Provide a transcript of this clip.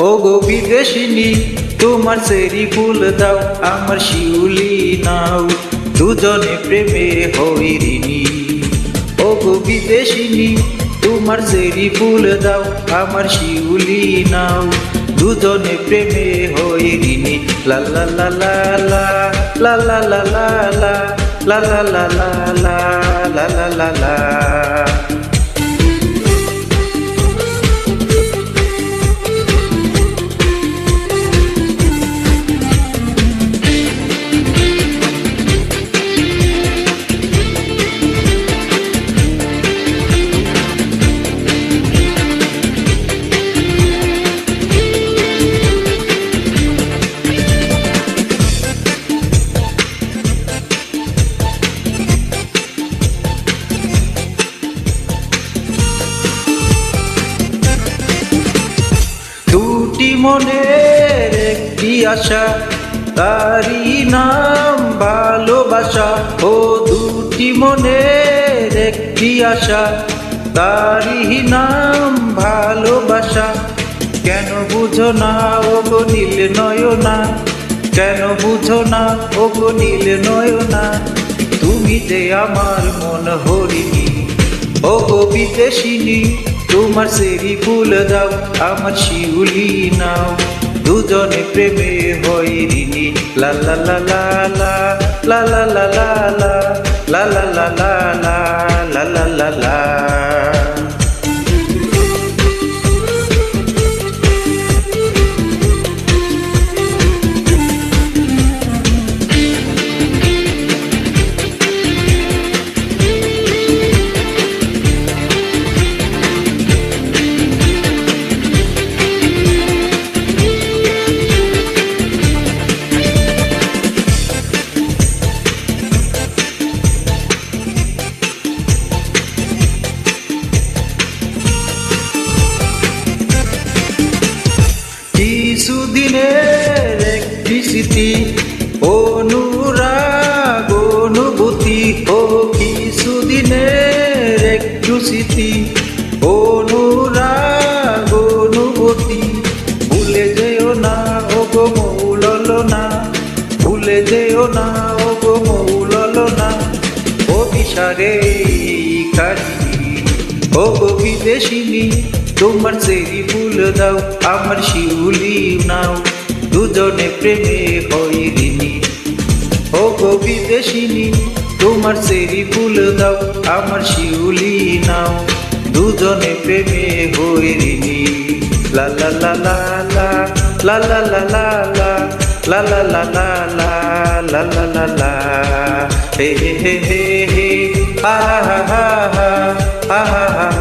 ও গো বিদেশিনী তোমার চেরি ফুল দাও আমার শিউলি নাও দুজনে প্রেমে হইরিনি। ও গো বিদেশিনী তোমার চেরি ফুল দাও আমার শিউলি নাও দুজনে প্রেমে হইরিনি। লা লা লা লা লা লা লা লা লা লা লা লা লা লা লা লা লা লা। দুটি মনের একটি আশা তারই নাম ভালোবাসা। ও দুটি মনের একটি আশা তারই নাম ভালোবাসা। কেন বুঝো না ও গো নীল নয়না, কেন বুঝো না ও গো নীল নয়না, তুমি যে আমার মন হরিণী। ও গো বিদেশিনী তোমার চেরি ফুল দাও আমার শিউলি নাও দুজনে প্রেমে হইরিনি। লা লা লা লা লা লা লা লা লা লা লা লা লা লা লা লা লা। কিছুদিনের একটি স্মৃতি অনুরাগ অনুভূতি। ও কিছুদিনের একটু স্মৃতি অনুরাগ অনুভূতি। ভুলে যেও না ও গো মৌললো না, ভুলে যেও না ও গো মৌললো না, অভিসারে কারি। ও গো বিদেশিনী তোমার চেরি ফুল দাও আমার শিউলি নাও দুজনে প্রেমে হইরিনি। ও গো বিদেশিনী তোমার চেরি ফুল দাও আমার শিউলি নাও দুজনে প্রেমে হইরিনি। লা লা লা লা লা লা লা লা লা লা লা লা লা লা লা লা লা লা। হে হে হে হে হা হা হা হা হা হা।